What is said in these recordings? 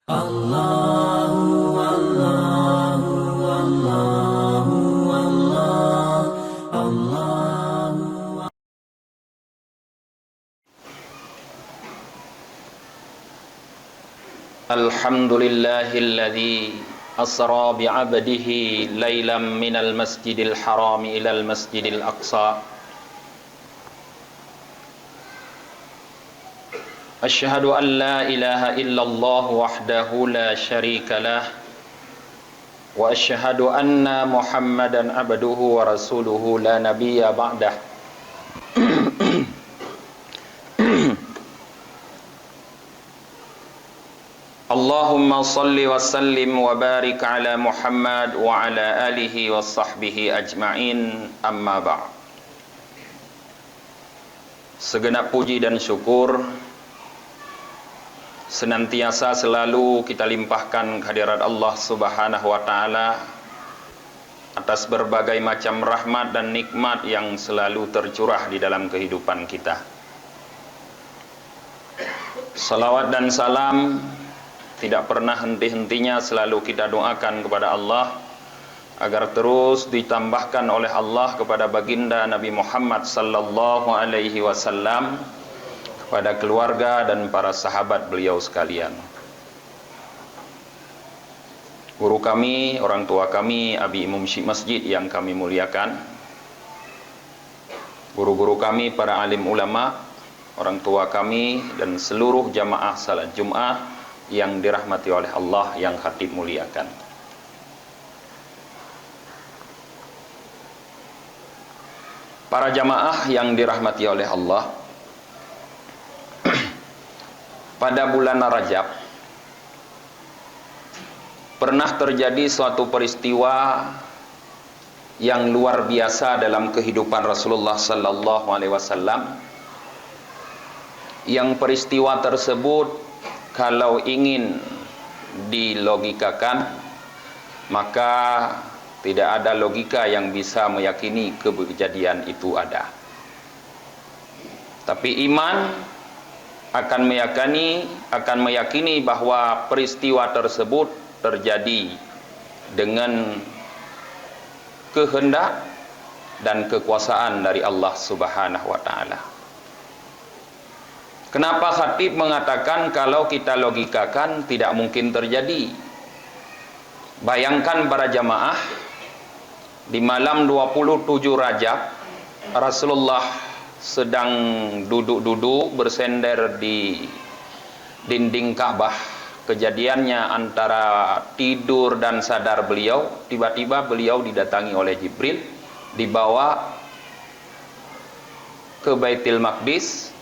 Allahu Allahu Allahu Allah Allahu. Alhamdulillahilladzi asra bi'abdihi lailam minal masjidil haram ilal masjidil aqsa. Asyhadu an la ilaha illallah wahdahu la syarika lah wa asyhadu anna Muhammadan abduhu wa rasuluhu la nabiyya ba'dah. Allahumma salli wa sallim wa barik ala Muhammad wa ala alihi wa sahbihi ajma'in, amma ba'd. Segenap puji dan syukur senantiasa selalu kita limpahkan kehadirat Allah Subhanahu wa taala atas berbagai macam rahmat dan nikmat yang selalu tercurah di dalam kehidupan kita. Salawat dan salam tidak pernah henti-hentinya selalu kita doakan kepada Allah agar terus ditambahkan oleh Allah kepada baginda Nabi Muhammad sallallahu alaihi wasallam, kepada keluarga dan para sahabat beliau sekalian. Guru kami, orang tua kami, Abi Imam Syekh Masjid yang kami muliakan, guru-guru kami, para alim ulama, orang tua kami, dan seluruh jamaah salat Jumat yang dirahmati oleh Allah yang khatib muliakan. Para jamaah yang dirahmati oleh Allah, pada bulan Rajab pernah terjadi suatu peristiwa yang luar biasa dalam kehidupan Rasulullah sallallahu alaihi wasallam, yang peristiwa tersebut kalau ingin dilogikakan maka tidak ada logika yang bisa meyakini kejadian itu ada. Tapi iman akan meyakini bahwa peristiwa tersebut terjadi dengan kehendak dan kekuasaan dari Allah Subhanahu wa taala. Kenapa khatib mengatakan kalau kita logikakan tidak mungkin terjadi? Bayangkan para jamaah, di malam 27 Rajab Rasulullah sedang duduk-duduk bersender di dinding Ka'bah. Kejadiannya antara tidur dan sadar beliau, tiba-tiba beliau didatangi oleh Jibril, dibawa ke Baitul Maqdis,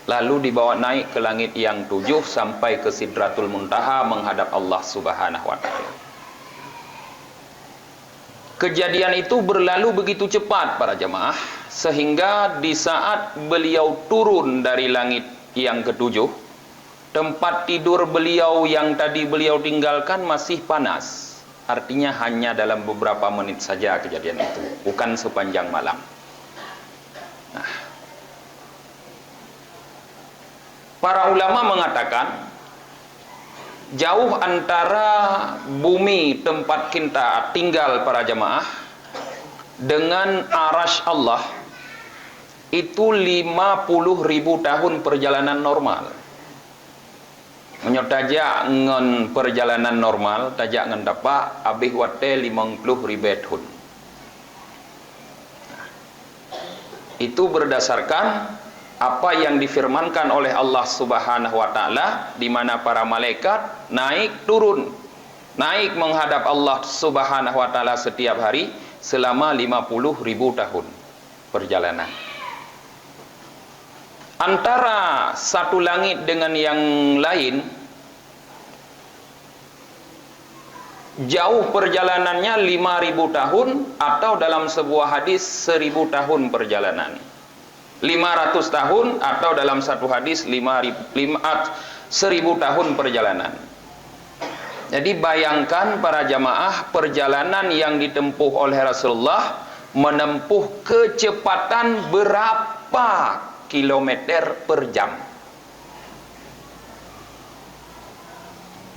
lalu dibawa naik ke langit yang 7 sampai ke Sidratul Muntaha menghadap Allah Subhanahu wa taala. Kejadian itu berlalu begitu cepat para jamaah, sehingga di saat beliau turun dari langit yang ke-7, tempat tidur beliau yang tadi beliau tinggalkan masih panas. Artinya hanya dalam beberapa menit saja kejadian itu, bukan sepanjang malam. Nah, para ulama mengatakan jauh antara bumi tempat kita tinggal para jamaah dengan arasy Allah itu 50.000 tahun perjalanan normal. Menyotajak ngen perjalanan normal tajak ngen dapat abih wate 50.000 tahun. Itu berdasarkan apa yang difirmankan oleh Allah Subhanahu wa taala, di mana para malaikat naik turun, naik menghadap Allah Subhanahu wa taala setiap hari selama 50.000 tahun perjalanan. Antara satu langit dengan yang lain jauh perjalanannya 5.000 tahun, atau dalam sebuah hadis 1.000 tahun perjalanan. 500 tahun, atau dalam satu hadis 1.000 tahun perjalanan. Jadi bayangkan para jamaah, perjalanan yang ditempuh oleh Rasulullah menempuh kecepatan berapa kilometer per jam.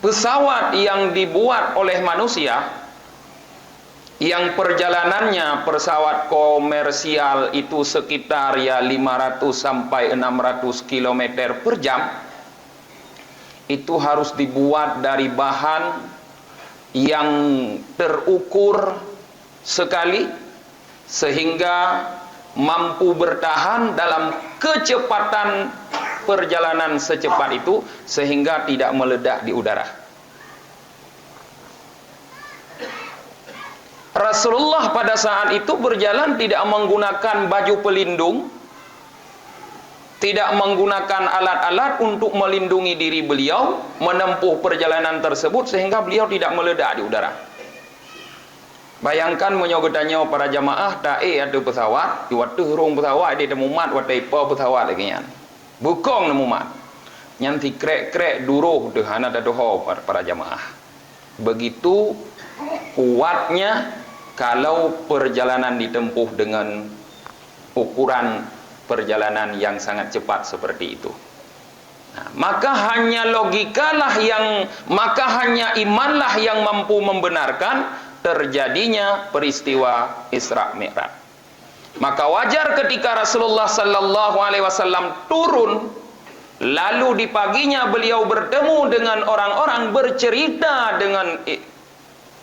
pesawat yang dibuat oleh manusia, yang perjalanannya pesawat komersial itu sekitar ya 500 sampai 600 km per jam, itu harus dibuat dari bahan yang terukur sekali sehingga mampu bertahan dalam kecepatan perjalanan secepat itu sehingga tidak meledak di udara. Rasulullah pada saat itu berjalan tidak menggunakan baju pelindung, tidak menggunakan alat-alat untuk melindungi diri beliau menempuh perjalanan tersebut sehingga beliau tidak meledak di udara. Bayangkan menyogotannya para jamaah tak ada pesawat, di waktu hurung pesawat ada mumat, waktu ipa pesawat lagi nyan. Bukong mumat. Nyanti krek-krek duruh dehana dadoho para jamaah. Begitu kuatnya kalau perjalanan ditempuh dengan ukuran perjalanan yang sangat cepat seperti itu. Nah, maka hanya imanlah yang mampu membenarkan terjadinya peristiwa Isra Mi'raj. Maka wajar ketika Rasulullah sallallahu alaihi wasallam turun, lalu di paginya beliau bertemu dengan orang-orang, bercerita dengan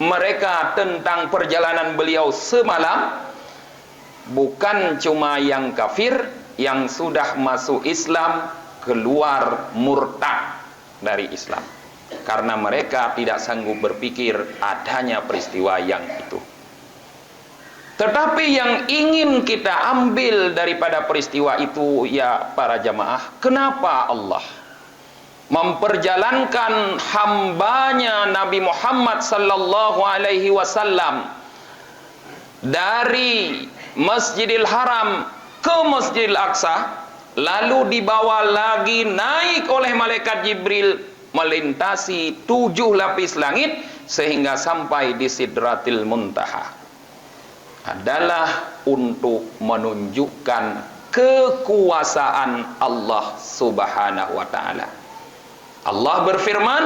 mereka tentang perjalanan beliau semalam. Bukan cuma yang kafir, yang sudah masuk Islam keluar murtad dari Islam karena mereka tidak sanggup berpikir adanya peristiwa yang itu. Tetapi yang ingin kita ambil daripada peristiwa itu ya para jamaah, kenapa Allah memperjalankan hambanya Nabi Muhammad sallallahu alaihi wasallam dari Masjidil Haram ke Masjidil Aqsa, lalu dibawa lagi naik oleh malaikat Jibril melintasi 7 lapis langit sehingga sampai di Sidratil Muntaha, adalah untuk menunjukkan kekuasaan Allah Subhanahu wa taala. Allah berfirman,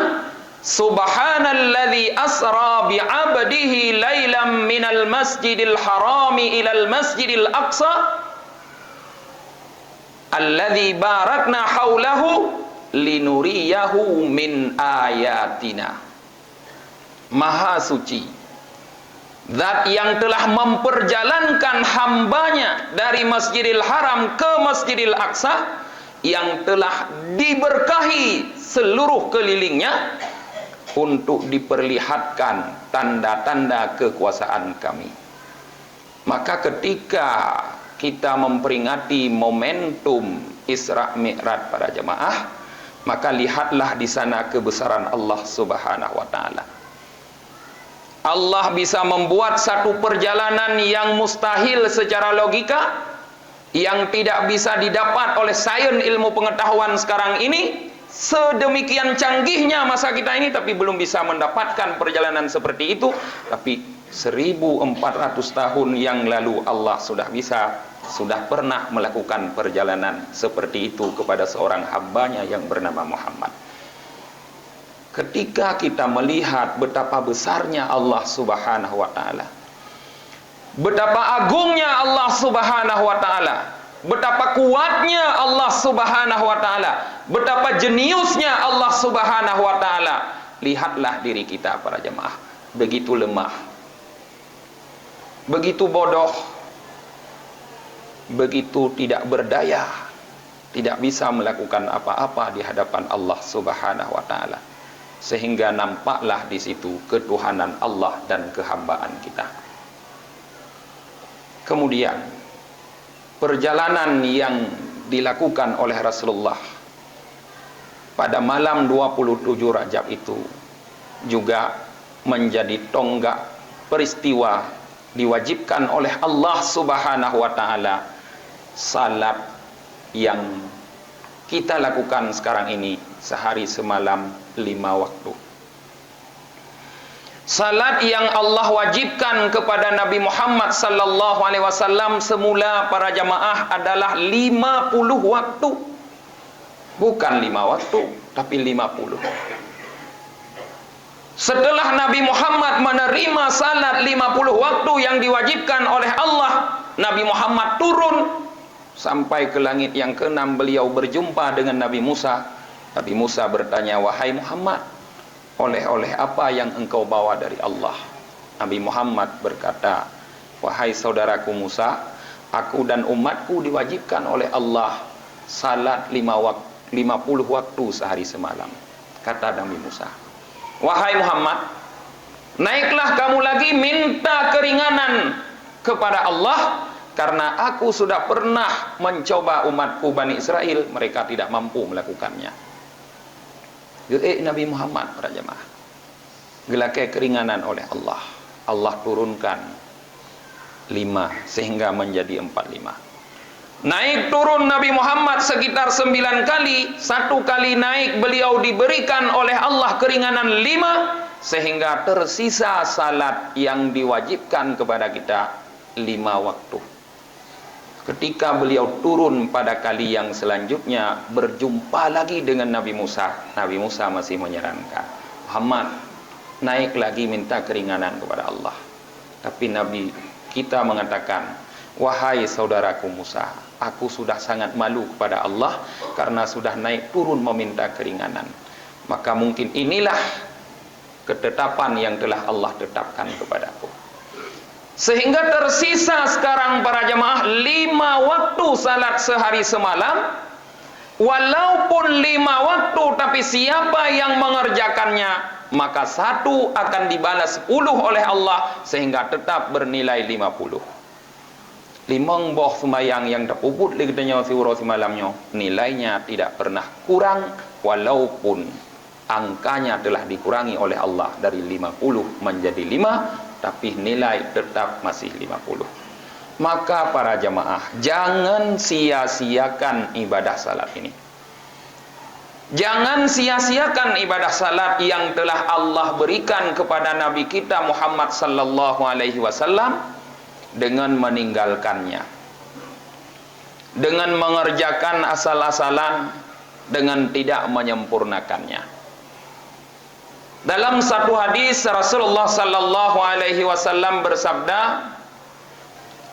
Subhanalladzi asra bi'abdihi lailam minal masjidil harami ilal masjidil aqsa alladzi barakna haulahu linuriyahu min ayatina. Maha suci Zat yang telah memperjalankan hambanya dari Masjidil Haram ke Masjidil Aqsa, yang telah diberkahi seluruh kelilingnya, untuk diperlihatkan tanda-tanda kekuasaan kami. Maka ketika kita memperingati momentum Isra Mi'raj para jemaah, maka lihatlah di sana kebesaran Allah Subhanahu wa taala. Allah bisa membuat satu perjalanan yang mustahil secara logika, yang tidak bisa didapat oleh sains ilmu pengetahuan sekarang ini. Sedemikian canggihnya masa kita ini, tapi belum bisa mendapatkan perjalanan seperti itu. Tapi 1400 tahun yang lalu Allah sudah pernah melakukan perjalanan seperti itu kepada seorang hambanya yang bernama Muhammad. Ketika kita melihat betapa besarnya Allah Subhanahu wa taala, betapa agungnya Allah Subhanahu wa taala, betapa kuatnya Allah Subhanahu wa taala, betapa jeniusnya Allah Subhanahu wa taala, lihatlah diri kita para jemaah, begitu lemah, begitu bodoh, begitu tidak berdaya, tidak bisa melakukan apa-apa di hadapan Allah Subhanahu wa taala. Sehingga nampaklah di situ ketuhanan Allah dan kehambaan kita. Kemudian perjalanan yang dilakukan oleh Rasulullah pada malam 27 Rajab itu juga menjadi tonggak peristiwa diwajibkan oleh Allah Subhanahu wa taala salat yang kita lakukan sekarang ini sehari semalam 5 waktu. Salat yang Allah wajibkan kepada Nabi Muhammad sallallahu alaihi wasallam semula para jamaah adalah 50 waktu. Bukan 5 waktu, tapi 50. Setelah Nabi Muhammad menerima salat 50 waktu yang diwajibkan oleh Allah, Nabi Muhammad turun sampai ke langit yang ke-6. Beliau berjumpa dengan Nabi Musa. Nabi Musa bertanya, "Wahai Muhammad, oleh-oleh apa yang engkau bawa dari Allah?" Nabi Muhammad berkata, "Wahai saudaraku Musa, aku dan umatku diwajibkan oleh Allah salat 50 waktu sehari semalam." Kata Nabi Musa, "Wahai Muhammad, naiklah kamu lagi minta keringanan kepada Allah, karena aku sudah pernah mencoba umatku Bani Israel, mereka tidak mampu melakukannya." Nabi Muhammad para jemaah gelakai keringanan oleh Allah. Allah turunkan 5 sehingga menjadi 45. Naik turun Nabi Muhammad sekitar 9 kali. 1 kali naik beliau diberikan oleh Allah keringanan 5, sehingga tersisa salat yang diwajibkan kepada kita 5 waktu. Ketika beliau turun pada kali yang selanjutnya, berjumpa lagi dengan Nabi Musa. Nabi Musa masih menyarankan, "Muhammad, naik lagi minta keringanan kepada Allah." Tapi Nabi kita mengatakan, "Wahai saudaraku Musa, aku sudah sangat malu kepada Allah karena sudah naik turun meminta keringanan. Maka mungkin inilah ketetapan yang telah Allah tetapkan kepadaku." Sehingga tersisa sekarang para jemaah 5 waktu salat sehari semalam. Walaupun 5 waktu, tapi siapa yang mengerjakannya, maka 1 akan dibalas 10 oleh Allah, sehingga tetap bernilai 50. 5 boh sembahyang yang terpuput di ketanya surau semalamnya, nilainya tidak pernah kurang, walaupun angkanya telah dikurangi oleh Allah dari 50 menjadi 5, tapi nilai tetap masih 50. Maka para jemaah, jangan sia-siakan ibadah salat ini. Jangan sia-siakan ibadah salat yang telah Allah berikan kepada Nabi kita Muhammad sallallahu alaihi wasallam dengan meninggalkannya, dengan mengerjakan asal-asalan, dengan tidak menyempurnakannya. Dalam satu hadis Rasulullah sallallahu alaihi wasallam bersabda,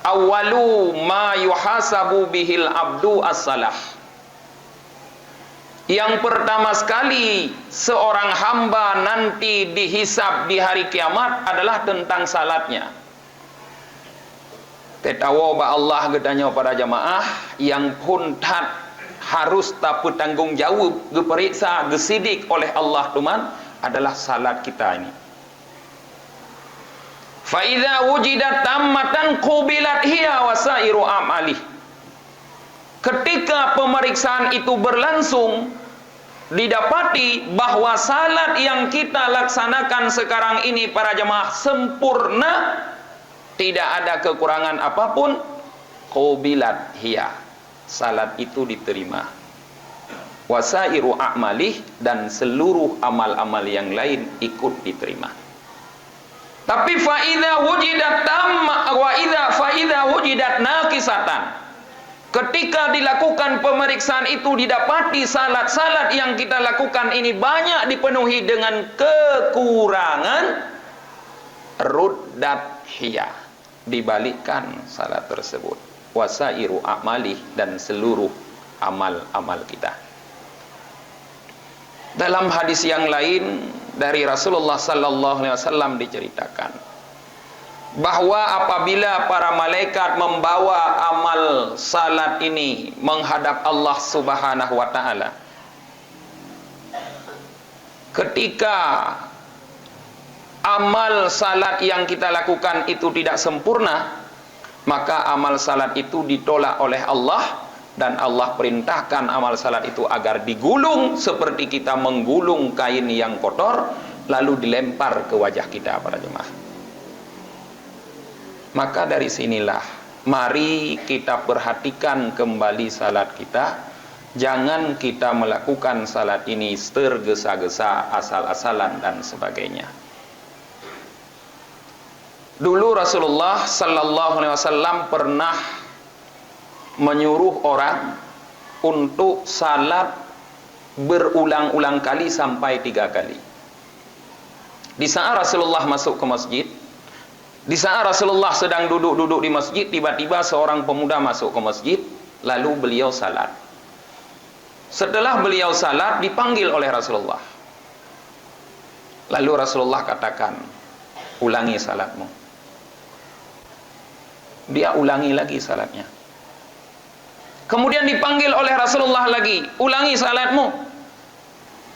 "Awwalu ma yuhasabu bihil abdu as-salah." Yang pertama sekali seorang hamba nanti dihisab di hari kiamat adalah tentang salatnya. Ketawa ba Allah gedanya para jamaah yang pun harus tak bertanggung jawab, diperiksa, gesidik oleh Allah Tuhan adalah salat kita ini. Fa idza wujidat tammatan qubilat hiya wasairu amali. Ketika pemeriksaan itu berlangsung, didapati bahwa salat yang kita laksanakan sekarang ini para jemaah sempurna, tidak ada kekurangan apapun, qubilat hiya, salat itu diterima. Wasairu a'malih, dan seluruh amal-amal yang lain ikut diterima. Tapi fa idza wujidat tamma wa idza fa idza wujidat naqisatan, ketika dilakukan pemeriksaan itu didapati salat-salat yang kita lakukan ini banyak dipenuhi dengan kekurangan, ruddat hiya, dibalikkan salat tersebut, wasairu a'malih, dan seluruh amal-amal kita. Dalam hadis yang lain dari Rasulullah sallallahu alaihi wasallam diceritakan bahwa apabila para malaikat membawa amal salat ini menghadap Allah Subhanahu wa taala, ketika amal salat yang kita lakukan itu tidak sempurna, maka amal salat itu ditolak oleh Allah. Dan Allah perintahkan amal salat itu agar digulung seperti kita menggulung kain yang kotor, lalu dilempar ke wajah kita para jemaah. Maka dari sinilah mari kita perhatikan kembali salat kita. Jangan kita melakukan salat ini tergesa-gesa, asal-asalan dan sebagainya. Dulu Rasulullah sallallahu alaihi wasallam pernah menyuruh orang untuk salat berulang-ulang kali sampai 3 kali. Di saat Rasulullah masuk ke masjid, di saat Rasulullah sedang duduk-duduk di masjid, tiba-tiba seorang pemuda masuk ke masjid, lalu beliau salat. Setelah beliau salat, dipanggil oleh Rasulullah. Lalu Rasulullah katakan, ulangi salatmu. Dia ulangi lagi salatnya. Kemudian dipanggil oleh Rasulullah lagi, ulangi salatmu.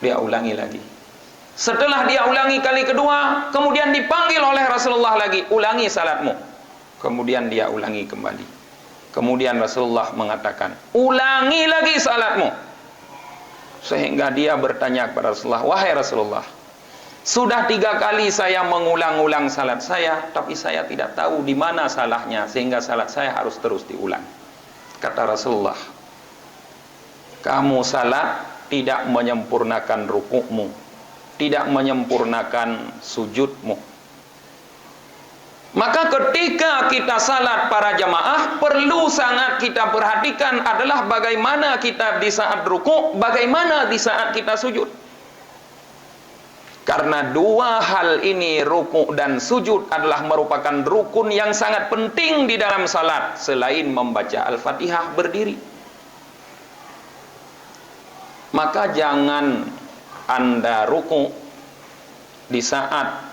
Dia ulangi lagi. Setelah dia ulangi kali kedua, kemudian dipanggil oleh Rasulullah lagi, ulangi salatmu. Kemudian dia ulangi kembali. Kemudian Rasulullah mengatakan, ulangi lagi salatmu. Sehingga dia bertanya kepada Rasulullah, wahai Rasulullah, sudah 3 kali saya mengulang-ulang salat saya, tapi saya tidak tahu di mana salahnya, sehingga salat saya harus terus diulang. Kata Rasulullah, kamu salat tidak menyempurnakan rukukmu, tidak menyempurnakan sujudmu. Maka ketika kita salat para jamaah, perlu sangat kita perhatikan adalah bagaimana kita di saat rukuk, bagaimana di saat kita sujud. Karena 2 hal ini, rukuk dan sujud, adalah merupakan rukun yang sangat penting di dalam salat selain membaca Al-Fatihah berdiri. Maka jangan Anda rukuk di saat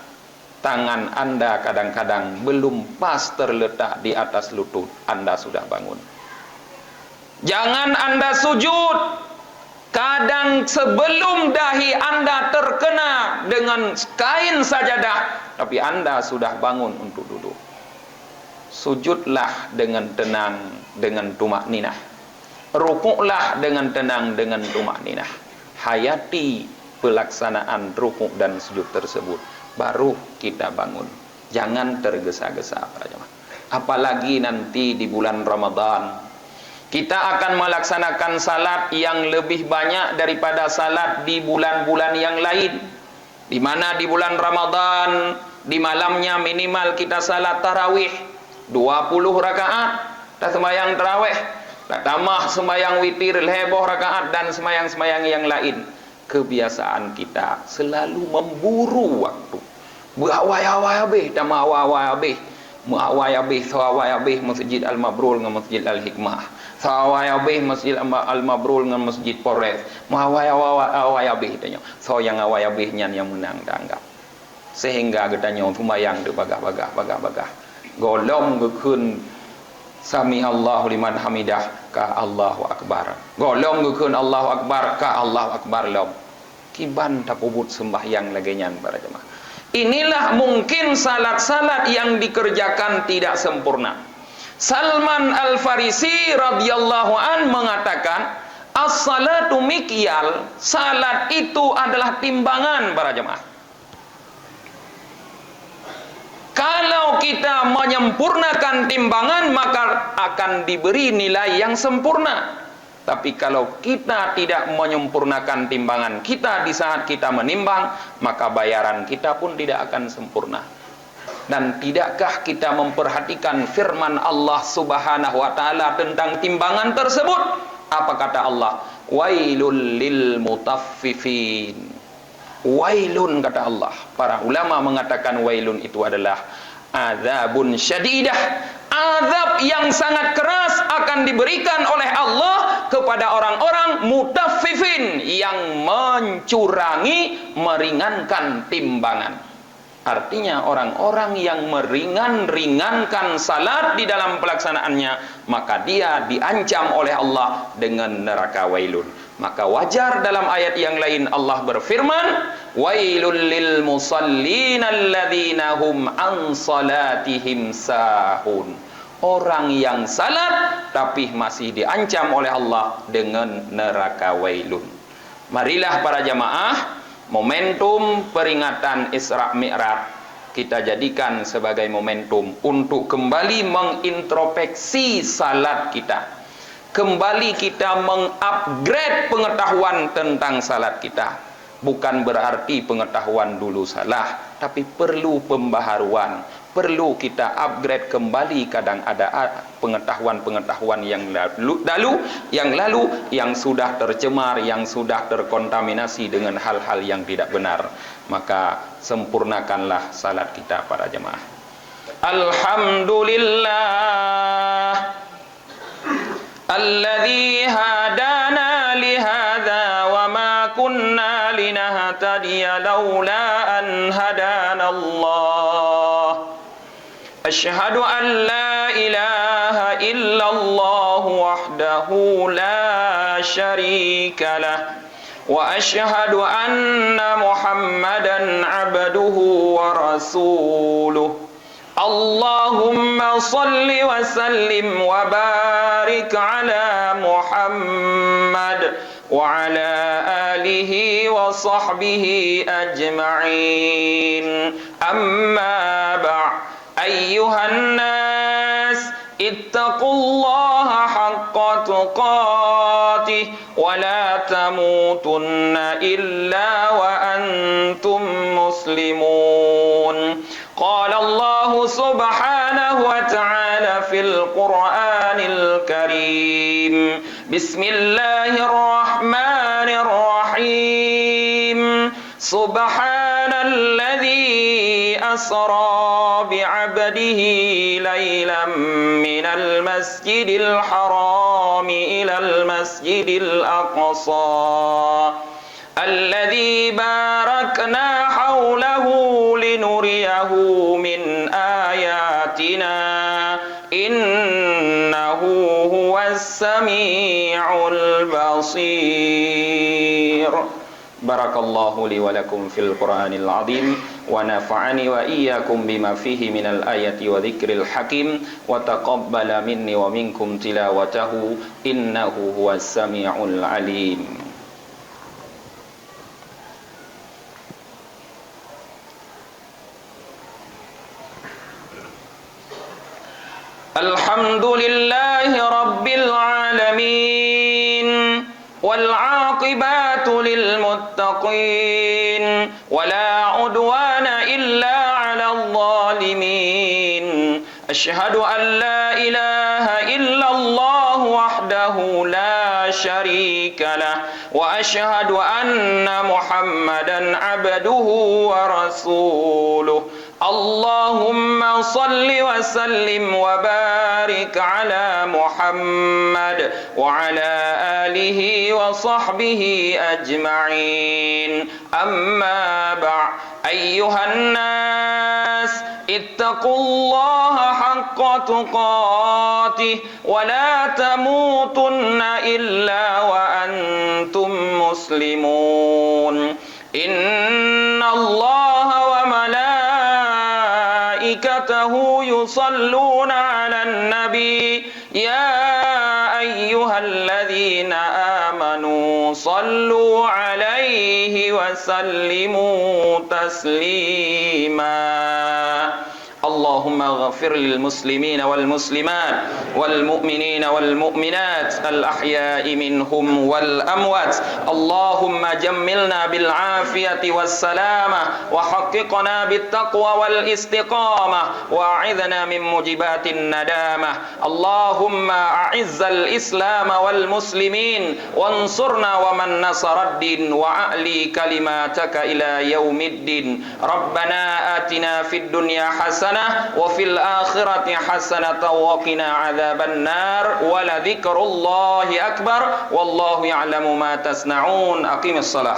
tangan Anda kadang-kadang belum pas terletak di atas lutut, Anda sudah bangun. Jangan Anda sujud kadang sebelum dahi Anda terkena dengan kain sajadah, tapi Anda sudah bangun untuk duduk. Sujudlah dengan tenang, dengan tumakninah. Rukuklah dengan tenang, dengan tumakninah. Hayati pelaksanaan rukuk dan sujud tersebut, baru kita bangun. Jangan tergesa-gesa para jemaah. Apalagi nanti di bulan Ramadan, kita akan melaksanakan salat yang lebih banyak daripada salat di bulan-bulan yang lain. Di mana di bulan Ramadan, di malamnya minimal kita salat tarawih 20 rakaat, dan sembahyang tarawih, tambah sembahyang witir heboh rakaat, dan sembahyang-sembahyang yang lain. Kebiasaan kita selalu memburu waktu. Berawai-awai habis, dan mawai habis. Mawai habis, sawai habis Masjid Al-Mabrur dengan Masjid Al-Hikmah. Sawai habis Masjid Al-Mabrur dengan Masjid Polres. Mawai habis tanya. So yang awai habisnya yang menang dianggap. Sehingga katanya sembahyang tu bagah-bagah. Golong gekun Sami Allahu liman hamidah ka Allahu akbar. Golong gekun Allahu akbar ka Allahu akbar lom. Kiban tapubut sembahyang laginya para jemaah. Inilah mungkin salat-salat yang dikerjakan tidak sempurna. Salman Al-Farisi radhiyallahu an mengatakan, as-salatu mikyal, salat itu adalah timbangan para jemaah. Kalau kita menyempurnakan timbangan, maka akan diberi nilai yang sempurna. Tapi kalau kita tidak menyempurnakan timbangan kita di saat kita menimbang, maka bayaran kita pun tidak akan sempurna. Dan tidakkah kita memperhatikan firman Allah Subhanahu wa taala tentang timbangan tersebut? Apa kata Allah? Wailul lil mutaffifin. Wailun kata Allah. Para ulama mengatakan wailun itu adalah azabun syadidah. Azab yang sangat keras akan diberikan oleh Allah kepada orang-orang mutaffifin yang mencurangi, meringankan timbangan. Artinya orang-orang yang meringankan salat di dalam pelaksanaannya, maka dia diancam oleh Allah dengan neraka wailun. Maka wajar dalam ayat yang lain Allah berfirman, wailul lil musallin alladzina hum an salatihim sahun. Orang yang salat tapi masih diancam oleh Allah dengan neraka wailun. Marilah para jamaah, momentum peringatan Isra Mi'raj kita jadikan sebagai momentum untuk kembali mengintrospeksi salat kita. Kembali kita mengupgrade pengetahuan tentang salat kita. Bukan berarti pengetahuan dulu salah, tapi perlu pembaharuan, perlu kita upgrade kembali. Kadang ada pengetahuan-pengetahuan yang lalu yang sudah tercemar, yang sudah terkontaminasi dengan hal-hal yang tidak benar. Maka sempurnakanlah salat kita para jemaah. Alhamdulillah alladzi hadana li hadza wa ma kunna linahtadiya laula an hadana Allah. Asyhadu an la ilaha illallah wahdahu la syarika lah wa asyhadu anna Muhammadan abduhu wa rasuluh. Allahumma salli wa sallim wa barik ala Muhammad wa ala alihi wa sahbihi ajma'in. Amma ba'd. Ayyuhan nas ittaqullaha haqqa tuqatih wa la tamutunna illa wa antum muslimun. Qala Allah subhanahu wa ta'ala fil Qur'anil Karim. Bismillahirrahmanirrahim. Subhanalladzi asra bi'abdihi laylan minal masjidil haram ilal masjidil aqsa alladzi barakna hawlahu linuriyahu min ayatina innahu huwas sami'ul basir. Barakallahu li wa lakum fil Qur'anil azim wa nafa'ani wa iyyakum bima fihi minal ayati wa dzikril hakim wa taqabbala minni wa minkum tilawatahu innahu huwas sami'ul alim. Alhamdulillahi rabbil alamin wal 'aqibatu lil muttaqin wala 'udwana illa 'alal zalimin. Asyhadu an la ilaha illallah wahdahu la syarika lah wa asyhadu anna Muhammadan abduhu wa rasuluh. Allahumma salli wa sallim wa barik ala Muhammad wa ala alihi wa sahbihi ajma'in. Amma ba'd. Ayyuhan nas ittaqullaha haqqa tuqatih wa la tamutunna illa wa antum muslimun. Innallaha wa malaikatahu yusalluna 'alan nabi ya ayyuhalladzina amanu sallu 'alaihi wa sallimu taslima. Allahumma ghafir lil muslimina wal muslimat wal mu'minina wal mu'minat al ahya'i minhum wal amwat. Allahumma jammilna bil afiyati was salamah wa haqqiqna bit taqwa wal istiqamah wa a'idhna min mujibatin nadamah. Allahumma a'izzal islam wal muslimin wansurna wa man nasaraddin wa a'li kalimataka ila yaumiddin. Rabbana atina fid dunya hasanah wa fil akhirati hasanatan wa qina adzaban nar wa la dzikrullahi akbar wallahu ya'lamu ma tasna'un. Aqimis shalah.